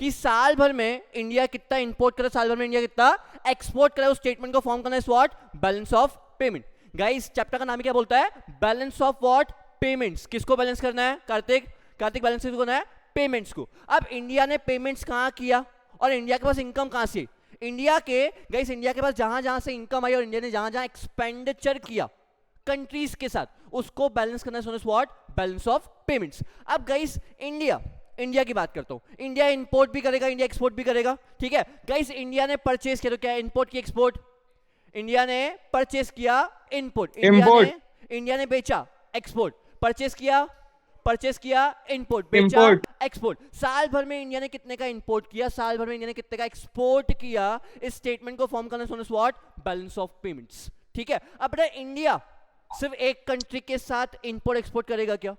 कि साल भर में इंडिया कितना इंपोर्ट करे, साल भर में इंडिया कितना एक्सपोर्ट करे, उस स्टेटमेंट को फॉर्म करना है what, balance of payment. Guys chapter का नाम क्या बोलता है, बैलेंस ऑफ व्हाट, पेमेंट्स। किसको बैलेंस करना है कार्तिक, कार्तिक बैलेंस किसको करना है, पेमेंट्स को। अब इंडिया ने पेमेंट्स कहां किया और इंडिया के पास इनकम कहां से, इंडिया के गाइस इंडिया के पास जहां जहां से इनकम आई और इंडिया ने जहां जहां एक्सपेंडिचर किया कंट्रीज के साथ, उसको बैलेंस करना है व्हाट, बैलेंस ऑफ पेमेंट्स। अब गाइस इंडिया की बात करता हूं, इंडिया इंपोर्ट भी करेगा, इंडिया एक्सपोर्ट भी करेगा, ठीक है। गाइस इंडिया ने परचेज किया, तो क्या इंपोर्ट की एक्सपोर्ट, इंडिया ने परचेज किया इनपुट, इंडिया ने बेचा एक्सपोर्ट, परचेज किया इनपुट, बेचा एक्सपोर्ट। साल भर में इंडिया ने कितने का इंपोर्ट किया, साल भर में इंडिया ने कितने का एक्सपोर्ट किया, इस स्टेटमेंट को फॉर्म करना है व्हाट, बैलेंस ऑफ पेमेंट्स, ठीक है। अब इंडिया सिर्फ एक कंट्री के साथ इंपोर्ट एक्सपोर्ट करेगा क्या,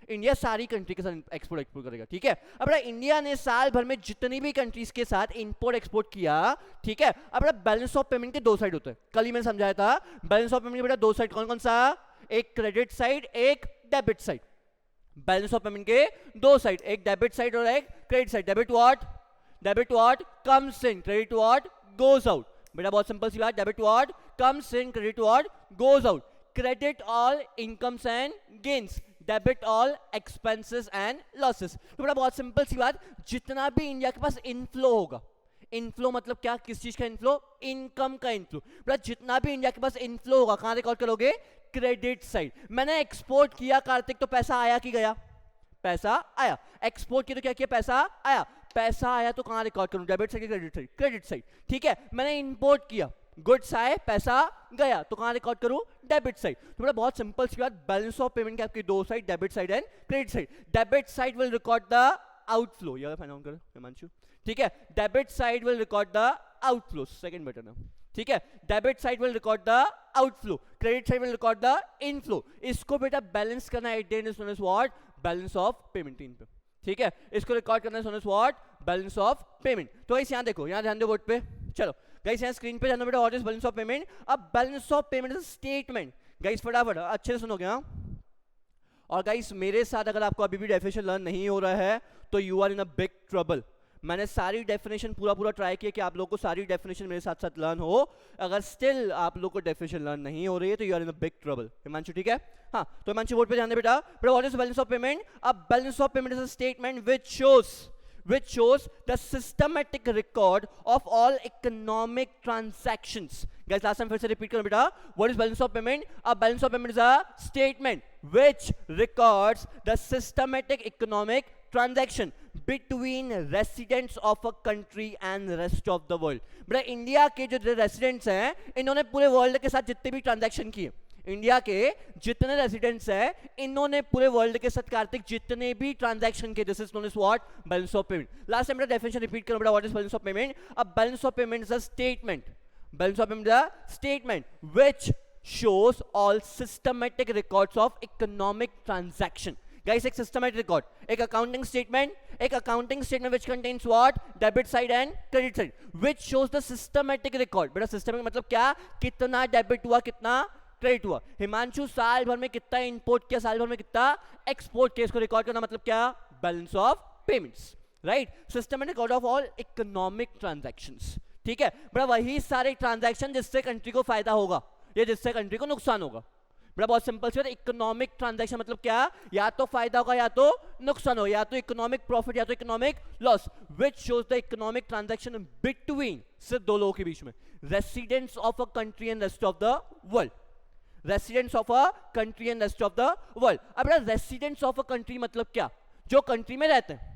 इंडिया सारी कंट्री के साथ एक्सपोर्ट करेगा, ठीक है। अब इंडिया ने साल भर में जितनी भी कंट्रीज के साथ इंपोर्ट एक्सपोर्ट किया, ठीक है। अब बैलेंस ऑफ पेमेंट के दो साइड होते हैं, कल ही मैंने समझाया था बैलेंस ऑफ पेमेंट के बेटा दो साइड, कौन कौन सा, एक क्रेडिट साइड एक debit side. Balance of payment के दो साइड, एक डेबिट साइड और एक credit side. Debit what comes in, credit what goes out. बेटा बहुत सिंपल सी बात, debit what comes in, credit what goes out. Credit all incomes and gains, debit all expenses and losses. तो बड़ा बहुत simple सी बात, जितना भी इंडिया के पास इनफ्लो होगा, इनफ्लो मतलब क्या, किस चीज का इनफ्लो, इनकम का इनफ्लो। बड़ा जितना भी इंडिया के पास इनफ्लो होगा कहां रिकॉर्ड करोगे, क्रेडिट साइड। मैंने एक्सपोर्ट किया कार्तिक, तो पैसा आया कि गया, पैसा आया। एक्सपोर्ट किया तो क्या किया, पैसा आया, पैसा आया तो कहां रिकॉर्ड करूं, debit side credit side, credit side, ठीक है। मैंने इंपोर्ट किया, गुड्स आए पैसा गया, तो कहां रिकॉर्ड करूं, डेबिट साइड। तो बड़ा बहुत सिंपल सी बात, बैलेंस ऑफ पेमेंट के आपके दो side, debit side and credit side. Debit side will record the outflow, ये फाइंड आउट करो हिमांशु, ठीक है। Debit side will record the outflow, second button है, ठीक है। Debit side will record the outflow, credit side will record the inflow. इसको बेटा balance करना है, at the end is known as what, balance of payment, तीन पे, ठीक है। इसको रिकॉर्ड करना है known as what, balance of payment. तो गाइस यहां देखो, यहां ध्यान दो बोर्ड पे, चलो गाइस यहाँ स्क्रीन पे जाना बेटा, what is balance of payment. अब balance of payment is statement, guys फटाफट अच्छे से सुनोगे हाँ। और गाइस मेरे साथ अगर आपको अभी भी डेफिनेशन लर्न नहीं हो रहा है तो you are in a big trouble. मैंने सारी डेफिनेशन पूरा ट्राई किया कि आप लोगों को सारी डेफिनेशन मेरे साथ साथ लर्न हो, अगर स्टिल आप लोग को डेफिनेशन लर्न नहीं हो रही है तो you are in a big trouble. Himanshu ठीक है, हाँ तो हिमांशु बोर्ड पे ध्यान दे बेटा। What is balance of payment, अब balance of payment is a statement which shows the systematic record of all economic transactions. Guys last time फिर से repeat करो बेटा, what is balance of payment? A balance of payment is a statement which records the systematic economic transaction between residents of a country and rest of the world. बेटा India के जो residents हैं इन्होंने पूरे world के साथ जितने भी ट्रांजैक्शन किए, इंडिया के जितने रेसिडेंट्स हैं इन्होंने पूरे वर्ल्ड के साथ कार्तिक जितने भी ट्रांजैक्शन किए, this is known as what, balance of payment. Last time मेरा डेफिनेशन रिपीट करो बेटा, what is balance of payment. अब balance of payment is a statement, balance of payment is a statement which shows all systematic records of economic transaction. Guys एक systematic record, एक accounting statement which contains what, debit side and credit side, which shows the systematic record। बेटा systemic मतलब क्या, कितना debit हुआ कितना credit हुआ। हिमांशु साल भर में कितना इंपोर्ट किया, साल भर में कितना एक्सपोर्ट किया, इसको रिकॉर्ड करना मतलब क्या, balance of payments, right. Systematic record of all economic transactions, ठीक है। बड़ा वही सारे ट्रांजैक्शन जिससे कंट्री को फायदा होगा या जिससे कंट्री को नुकसान होगा। बड़ा बहुत सिंपल सी, इकोनॉमिक ट्रांजैक्शन मतलब क्या, या तो फायदा होगा या तो नुकसान होगा, या तो इकोनॉमिक प्रॉफिट या तो economic loss. Which shows the economic transaction between, सिर्फ दो लोगों के बीच में, residents of a country and rest of the world, residents of a country and rest of the world. अब रेसिडेंट्स ऑफ अ कंट्री मतलब क्या, जो कंट्री में रहते हैं,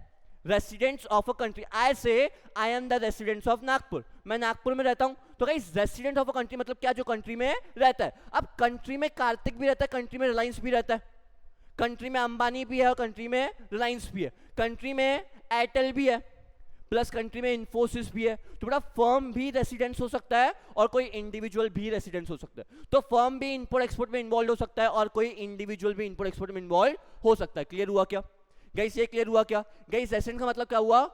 रेसिडेंट्स ऑफ अ कंट्री। आई से I am the residents of Nagpur, मैं नागपुर में रहता हूं, तो guys resident of a country मतलब क्या, जो कंट्री में रहता है। अब कंट्री में कार्तिक भी रहता है, कंट्री में रिलायंस भी रहता है, कंट्री में अंबानी भी है और कंट्री में रिलायंस भी है, कंट्री में एयरटेल भी है, प्लस कंट्री में इन्फोसिस भी है। तो बड़ा फर्म भी रेसिडेंस हो सकता है और कोई इंडिविजुअल भी रेसिडेंस हो सकता है। तो फर्म भी इंपोर्ट एक्सपोर्ट में इन्वॉल्व हो सकता है और कोई इंडिविजुअल भी इंपोर्ट एक्सपोर्ट में इन्वॉल्व हो सकता है। क्लियर हुआ क्या गाइस, ये क्लियर हुआ क्या गाइस। रेसिडेंट का मतलब क्या हुआ,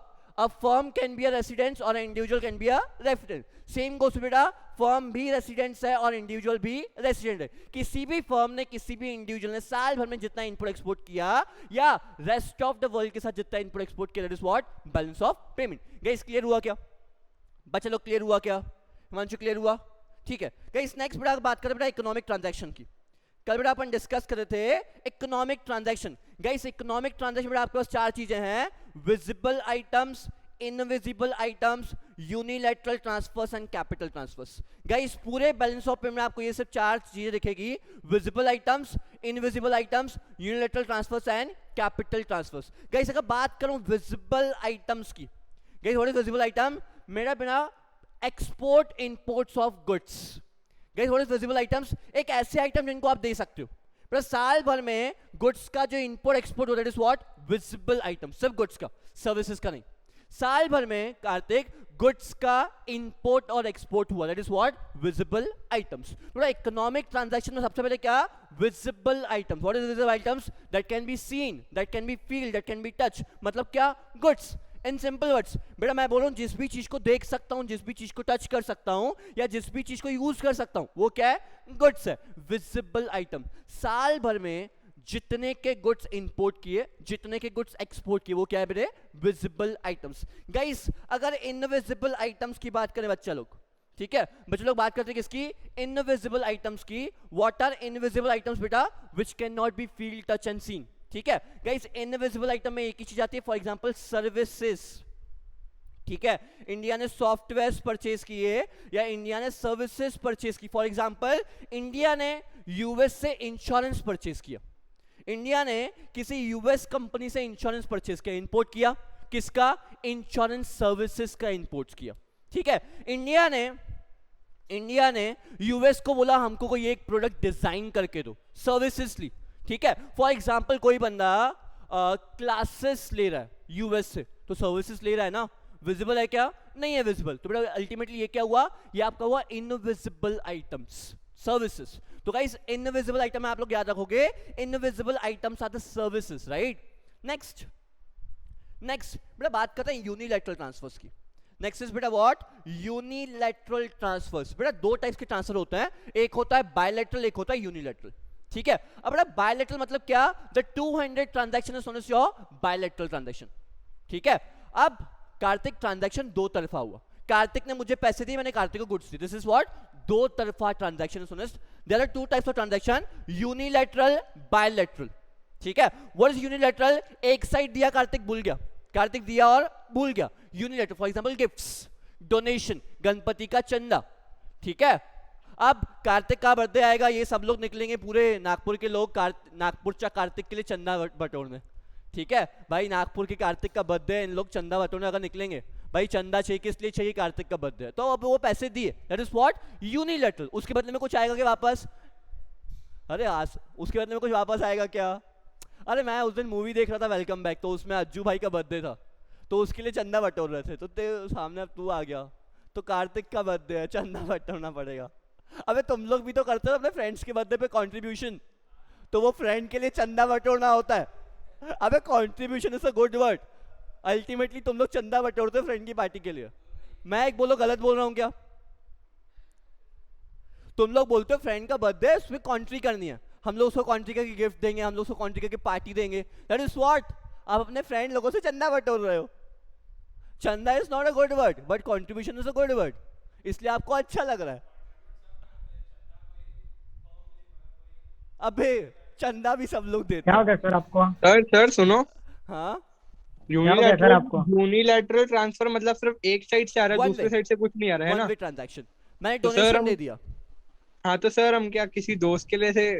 a firm can be a residence और individual can be a resident. Same goes बेटा, फर्म भी रेसिडेंस है और इंडिविजुअल भी रेसिडेंट है. किसी भी फर्म ने, किसी भी इंडिविजुअल ने साल भर में जितना इनपुट एक्सपोर्ट किया या रेस्ट ऑफ द वर्ल्ड के साथ जितना इनपुट एक्सपोर्ट किया, that is what balance of payment. Guys clear हुआ क्या बच्चा लोग? क्लियर हुआ क्या? हिमांशु क्लियर हुआ? ठीक है गाइस. नेक्स्ट बेटा बात करें बेटा इकोनॉमिक ट्रांजैक्शन की. कल बेटा अपन डिस्कस कर रहे थे economic transaction. Guys economic transaction बेटा आपके पास चार चीजें हैं: visible items, invisible items, unilateral transfers and capital transverse. Guys पूरे बैलेंस ऑफ पेमेंट में आपको ये सिर्फ चार चीजें दिखेगी: visible items, invisible items, unilateral transfers and capital transverse. Guys अगर बात करूं विजिबल आइटम्स की, guys what is visible item? मेरा बिना export imports of goods. Guys what is visible items? एक ऐसे आइटम जिनको आप दे सकते हो. पर साल भर में गुड्स का जो इंपोर्ट एक्सपोर्ट होता है, that is what visible item. सिर्फ गुड्स का, सर्विसेज का नहीं. साल भर में कार्तिक गुड्स का इंपोर्ट और एक्सपोर्ट हुआ, that is what visible items. थोड़ा इकोनॉमिक ट्रांजैक्शन में सबसे पहले क्या? Visible items. What is visible items? That can be seen, that can be feel, that can be touch. मतलब क्या? गुड्स. इन सिंपल वर्ड्स बेटा मैं बोल रहा हूं जिस भी चीज को देख सकता हूं, जिस भी चीज को टच कर सकता हूं या जिस भी चीज को यूज कर सकता हूं, वो क्या है? गुड्स है. Visible item. साल भर में जितने के गुड्स इंपोर्ट किए, जितने के गुड्स एक्सपोर्ट किए, वो क्या है बेटे? Visible items. गाइस अगर इनविजिबल आइटम्स की बात करें बच्चा लोग, ठीक है बच्चे लोग बात करते हैं किसकी? इनविजिबल आइटम्स की. व्हाट आर इनविजिबल आइटम्स बेटा? Which can not be feel, touch and seen. ठीक है गाइस इनविजिबल आइटम में एक ही चीज आती है, फॉर एग्जांपल सर्विसेज. ठीक है इंडिया ने सॉफ्टवेयर परचेज किए या इंडिया ने सर्विसेज परचेज की. फॉर एग्जांपल इंडिया ने यूएस से इंश्योरेंस परचेज किया. इंडिया ने किसी यूएस कंपनी से इंश्योरेंस परचेज किया, इंपोर्ट किया. किसका? इंश्योरेंस सर्विसेज का इंपोर्ट किया. ठीक है इंडिया ने यूएस को बोला हमको कोई एक प्रोडक्ट डिजाइन करके दो, सर्विसेज ली. ठीक है फॉर एग्जांपल कोई बंदा क्लासेस ले रहा है यूएस से, तो सर्विसेज ले रहा है ना. विजिबल है क्या? नहीं है विजिबल. तो बेटा अल्टीमेटली ये क्या हुआ? ये आपका हुआ इनविजिबल आइटम्स, सर्विसेज. तो गाइस इनविजिबल आइटम आप लोग याद रखोगे, invisible items are the services, right. Next बेटा बात करते हैं यूनिलैटरल ट्रांसफर्स की. नेक्स्ट इज बेटा व्हाट? Unilateral transfers. बेटा दो टाइप्स के ट्रांसफर होते हैं, एक होता है बायलैटरल, एक होता है यूनिलैटरल. ठीक है अब बेटा बायलैटरल मतलब क्या? The two handed transaction is known as your bilateral transaction. ठीक है अब कार्तिक ट्रांजैक्शन दो तरफा हुआ. कार्तिक ने मुझे पैसे दिए, मैंने कार्तिक को गुड्स दी. This is what? दो तरफा transaction is known as. There are two types of transaction, unilateral, bilateral. ठीक है व्हाट इज यूनिलैटरल? एक साइड दिया, कार्तिक भूल गया, कार्तिक दिया और भूल गया. Unilateral for example gifts, donation, Ganpati का चंदा. ठीक है अब कार्तिक का बर्थडे आएगा, ये सब लोग निकलेंगे पूरे नागपुर के लोग नागपुर चा कार्तिक के लिए चंदा बटोरने. ठीक है भाई नागपुर के कार्तिक का बर्थडे है, इन लोग चंदा बटोरने अगर निकलेंगे, भाई चंदा चाहिए, किस लिए चाहिए? कार्तिक का बर्थडे है. तो अब वो पैसे दिए, दैट इज व्हाट? यूनिलैटरल. उसके बदले में कुछ आएगा क्या वापस? अरे आज उसके बदले में कुछ वापस आएगा क्या? अरे मैं उस दिन मूवी देख रहा था वेलकम बैक, तो उसमें अज्जू भाई का बर्थडे था, तो उसके लिए चंदा बटोर रहे थे, तो सामने अब तू आ गया, तो कार्तिक का बर्थडे है, चंदा बटोरना पड़ेगा. अबे तुम लोग भी तो करते हो अपने फ्रेंड्स के बर्थडे पे कंट्रीब्यूशन, तो वो फ्रेंड के लिए चंदा बटोरना होता है. अबे contribution is a good word. Ultimately तुम लोग चंदा बटोरते हो फ्रेंड की पार्टी के लिए. मैं एक बोलो गलत बोल रहा हूं क्या? तुम लोग बोलते हो फ्रेंड का बर्थडे उसमें कॉन्ट्री करनी है, हम लोग उसको कॉन्ट्री करके गिफ्ट देंगे, हम लोग उसको कॉन्ट्री करके पार्टी देंगे. That is what? आप अपने फ्रेंड लोगों से चंदा बटोर रहे हो. चंदा is not a good word but contribution is a good word, इसलिए आपको अच्छा लग रहा है. अबे चंदा भी सब लोग देते क्या हो हैं. गया सर आपको? सर सुनो, हाँ क्या हो गया सर आपको? यूनिलैटरल ट्रांसफर मतलब सिर्फ एक साइड से आ रहा है, One दूसरे way. साइड से कुछ नहीं आ रहा है वन ना. वे ट्रांजैक्शन. मैंने तो सर डोनेशन हम दे दिया. हाँ तो सर हम क्या किसी दोस्त के लिए से,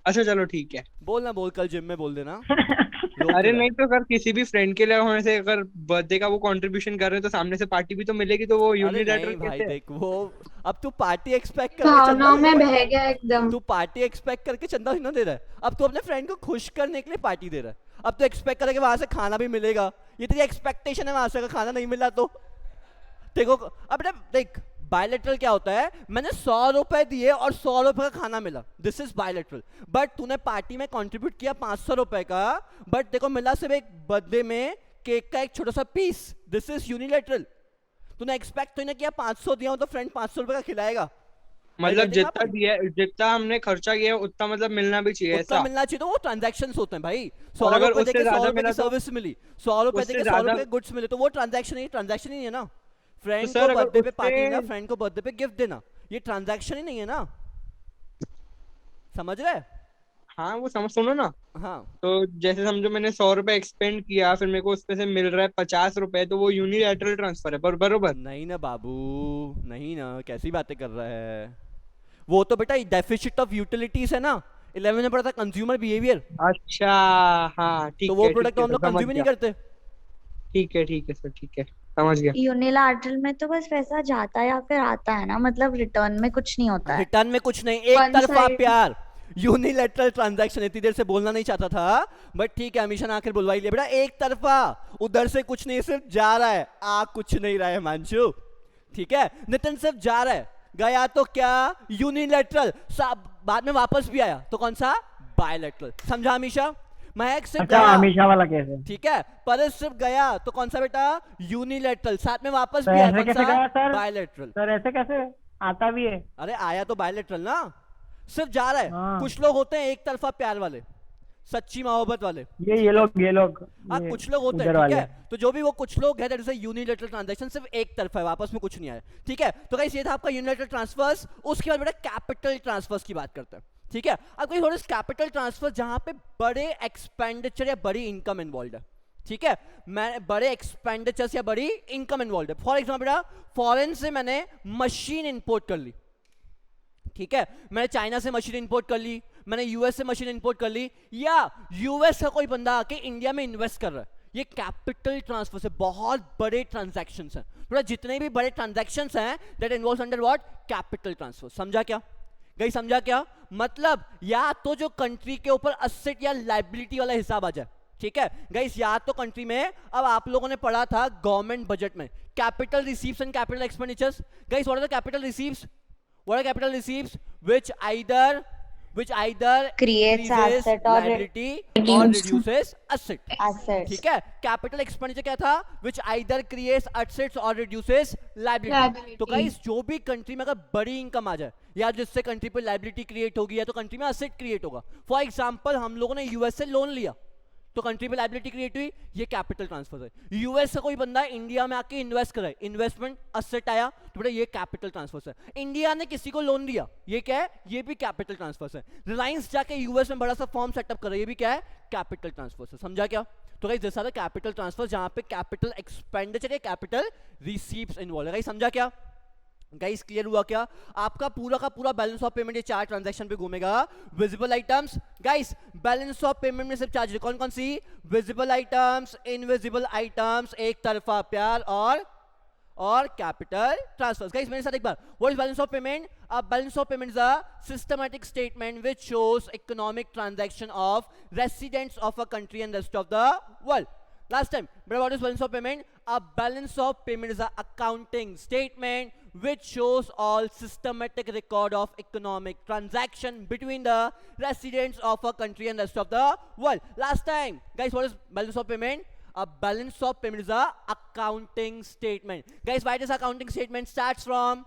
अच्छा चलो ठीक है. बोल ना बोल, कल जिम में बोल देना. अरे नहीं तो अगर किसी भी फ्रेंड के लिए होने से अगर बर्थडे का वो कंट्रीब्यूशन कर रहे हैं तो सामने से पार्टी भी तो मिलेगी, तो वो अरे यूनिलैटरल नहीं भाई कैसे? देख वो, अब तू पार्टी एक्सपेक्ट करके भावनाओं में चंदा, बह गया एकदम. तू पार्टी एक्सपेक्ट करके चंदा ना दे रहा है. अब तू अपने फ्रेंड को खुश करने के लिए पार्टी दे रहा है. अब तू एक्सपेक्ट करेगा वहां से खाना भी मिलेगा, ये तेरी एक्सपेक्टेशन है. वहां से अगर खाना नहीं मिला तो देखो. अब देख बायलैटरल क्या होता है? मैंने 100 रुपए दिए और 100 रुपए का खाना मिला, दिस इज बायलैटरल. बट तूने पार्टी में कंट्रीब्यूट किया 500 रुपए का, बट देखो मिला सिर्फ एक बर्थडे में केक का एक छोटा सा पीस, दिस इज यूनिलेटरल। तूने एक्सपेक्ट तो नहीं किया 500 दिया हो तो फ्रेंड 500 रुपए का खिलाएगा, मतलब getting जितना up? दिया, जितना हमने खर्चा किया उतना मतलब मिलना भी चाहिए उतना ऐसा। मिलना चाहिए, तो वो ट्रांजैक्शंस होते हैं भाई। सौ और अगर रुपए उससे देके 100 ज्यादा रुपए मिला की तो, सर्विस मिली, 100 रुपए उससे देके 100 ज्यादा, रुपए के गुड्स मिले, तो वो ट्रांजैक्शन ही नहीं है ना। तो फ्रेंड को सर अगर बर्थडे पे उससे, पार्टी देना, फ्रेंड को बर्थडे पे गिफ्ट देना, ये ट्रांजैक्शन ही नहीं है ना, समझ रहे? हाँ वो समझ, सुनो ना। हाँ तो जैसे समझो मैंने 100 रुपए एक्सपेंड किया, फिर मेरे को उसपे से मिल रहा है 50 रुपए, तो वो यूनिलैटरल ट्रांसफर है, बरोबर। नहीं ना बाबू, नहीं ना, कैसी बातें कर रहा है? वो तो बेटा डेफिसिट ऑफ यूटिलिटीज है ना, 11 में पढ़ा था कंज्यूमर बिहेवियर, अच्छा, हाँ तो ठीक वो है ठीक प्रोडक्ट तो है हम सर, लोग समझ कंज्यूम ही नहीं गया। करते। ठीक है सर, ठीक है, समझ गया। यूनिलैटरल में तो बस पैसा जाता है या फिर आता है ना, मतलब रिटर्न में कुछ नहीं होता है। रिटर्न में कुछ नहीं, एक वन तरफा साइड। प्यार, यूनिलेटरल ट्रांजैक्शन। इतनी देर से बोलना नहीं चाहता था, बट ठीक है हमेशा ना आखिर बुलवा ही लिया बेटा। एक तरफा, उधर से कुछ नहीं, सिर्फ जा रहा है, आ कुछ नहीं रहा है मांशु, ठीक है? नितिन सिर्फ जा रहा है, गया तो क्या यूनिलेटरल, बाद में वापस भी आया तो कौन सा? बायलेटरल। समझा हमेशा? महक सिर्फ अच्छा, गया, हमेशा वाला केस है। ठीक है, परस सिर्फ गया तो कौन सा बेटा? यूनिलेटरल। साथ में वापस तो भी आया, ऐसे कौन कैसे गया सा? सर? बायलेटरल। सर ऐसे कैसे आता भी है? अरे आया तो बायलेटरल ना, सिर्फ जा रहा है। हाँ। कुछ लोग होते हैं एक तरफा प्यार वाले, सच्ची मोहब्बत वाले। ये लोग हाँ ये कुछ लोग होते हैं, उधर ठीक वाले। है? तो जो भी वो कुछ लोग हैं, that is a unilateral transaction, सिर्फ एक तरफा है, वापस में कुछ नहीं आया, ठीक है? तो गाइस ये था आपका यूनिलेटरल ट्रांसफर्स। उसके बाद बेटा कैपिटल ट्रांसफर्स की बात करते हैं, ठीक है? अब कोई थोड़ा कैपिटल ट्रांसफर जहां पे बड़े एक्सपेंडिचर या बड़ी इनकम इन्वॉल्व है, ठीक है? मैं बड़े एक्सपेंडिचर्स या बड़ी इनकम इन्वॉल्व है। फॉर एग्जाम्पल बेटा, फॉरेन से मैंने मशीन इंपोर्ट कर ली, ठीक है? मैंने चाइना से मशीन इंपोर्ट कर ली, मैंने यूएस से मशीन इंपोर्ट कर ली, या यूएस का कोई बंदा आके इंडिया में इन्वेस्ट कर रहा है, ये कैपिटल ट्रांसफर से बहुत बड़े ट्रांजैक्शंस हैं। पूरा जितने भी बड़े ट्रांजैक्शंस हैं that involves under what? Capital transfer. समझा क्या? गई समझा क्या? मतलब या तो जो कंट्री के ऊपर असेट या लायबिलिटी वाला हिसाब आ जाए, ठीक है गाइस? या तो कंट्री में, अब आप लोगों ने पढ़ा था गवर्नमेंट बजट में capital receives and capital expenditures. Guys what are the capital receives? What are capital receipts? Which either Creates increases asset or liability or reduces asset. assets. ठीक है? कैपिटल एक्सपेंडिचर क्या था? Which either creates assets or reduces liability. तो guys जो भी country में अगर बड़ी इनकम आ जाए, या जिससे कंट्री पे लाइबिलिटी क्रिएट होगी, या तो कंट्री में असेट क्रिएट होगा। फॉर एग्जांपल हम लोगों ने यूएस से लोन लिया तो कंट्री पे लाइबिलिटी क्रिएट हुई, ये कैपिटल ट्रांसफर है। यूएस से कोई बंदा इंडिया में आके इन्वेस्ट करे, इन्वेस्टमेंट असेट आया तो बेटा ये कैपिटल ट्रांसफर है। इंडिया ने किसी को लोन दिया, ये क्या है? ये भी कैपिटल ट्रांसफर है। रिलायंस जाके यूएस में बड़ा सा फॉर्म सेटअप करे, ये भी क्या है? कैपिटल ट्रांसफर है। समझा क्या? तो guys this are the capital transfer जहां पे कैपिटल एक्सपेंडिचर या कैपिटल रिसीव्स इन्वॉल्व है। गाइस समझा क्या? गाइस क्लियर हुआ क्या? आपका पूरा का पूरा बैलेंस ऑफ पेमेंट ये चार ट्रांजैक्शन पे घूमेगा। Visible items, guys balance of payment में सिर्फ चार्ज कौन कौन सी? विजिबल आइटम्स, इनविजिबल आइटम्स, एक तरफा प्यार, और कैपिटल ट्रांसफर्स। गाइस मेरे साथ एक बार, what is balance of payment? Balance of payment is a systematic statement which shows economic transaction of residents of a country and rest of the world. Last time, but what is balance of payment? A balance of payment is an accounting statement which shows all systematic record of economic transaction between the residents of a country and rest of the world. Last time, guys, what is balance of payment? A balance of payment is a accounting statement. Guys, why does accounting statement start from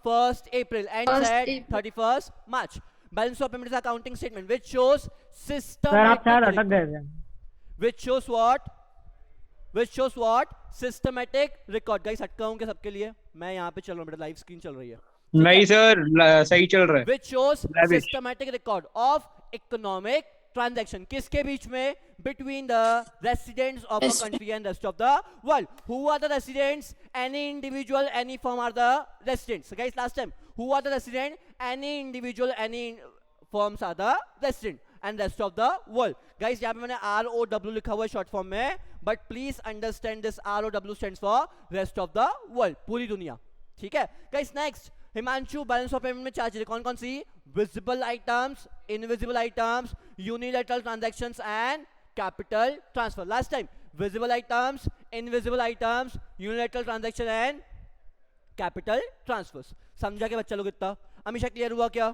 1st April and First at April. 31st March? Balance of payment is a accounting statement which shows sir आप systematic शायद अटक record. गए थे। Which shows what? Systematic record. Guys अटका हूं क्या सबके लिए? मैं यहाँ पे चल रहा हूँ बेटा, लाइव स्क्रीन चल रही है। नहीं सर, सही चल रहा है। Which shows Lavish. systematic record of economic transaction. किसके बीच में? Between the residents of a country and rest of the world. Who are the residents? Any individual, any firm are the residents. So guys, last time, who are the resident? Any individual, any firms are the resident. And rest of the world. Guys यहाँ पे मैंने ROW लिखा हुआ है short form में, but please understand this ROW stands for rest of the world, पूरी दुनिया, ठीक है? Guys next, Himanshu balance of payment में चार्ज कौन कौन सी? Visible items, invisible items, unilateral transactions and capital transfer. Last time visible items, invisible items, unilateral transaction and capital transfers. समझा के बच्चा लोग इतना? अमीशा क्लियर हुआ क्या?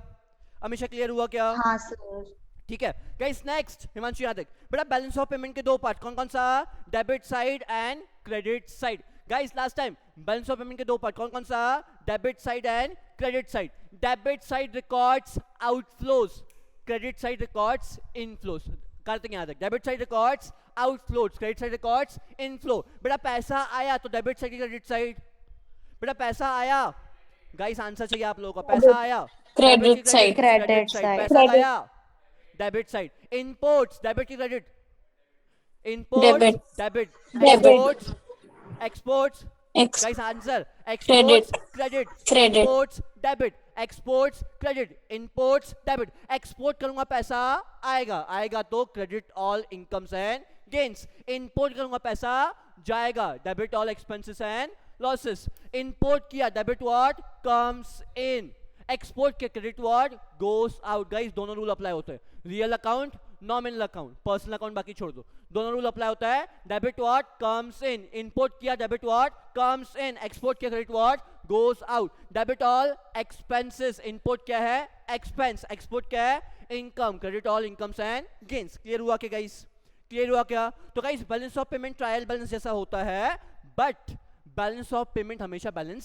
अमीशा क्लियर हुआ क्या? हाँ सर। ठीक है गाइस नेक्स्ट हिमांशु यादव बेटा बैलेंस ऑफ पेमेंट के दो पार्ट कौन कौन सा debit side and credit side guys last time balance of payment के दो पार्ट कौन कौन सा debit side and credit side debit side records outflows credit side records inflows करते हैं यहाँ तक debit side records outflows credit side records inflow बेटा पैसा आया तो डेबिट साइड की क्रेडिट साइड बेटा पैसा आया गाइस आंसर चाहिए आप लोगों का पैसा आया क्रेडिट साइड क्रेडिट साइड पैसा आया डेबिट साइड इनपुट्स डेबिट की credit inputs debit exports exports guys answer exports credit inputs debit exports credit inputs debit export करूंगा पैसा आएगा आएगा तो credit all incomes and gains input करूंगा पैसा जाएगा debit all expenses and losses input किया debit what comes in export के credit what goes out guys दोनों रूल अप्लाई होते हैं real account nominal account personal account बाकी छोड़ दो दोनों रूल अप्लाई होता है debit what comes in input किया debit what comes in export किया credit what goes out debit all expenses input क्या है एक्सपेंस एक्सपोर्ट क्या है income credit all incomes and gains clear हुआ क्या गाइस क्लियर हुआ क्या तो guys balance of payment trial balance जैसा होता है बट बैलेंस ऑफ पेमेंट हमेशा बैलेंस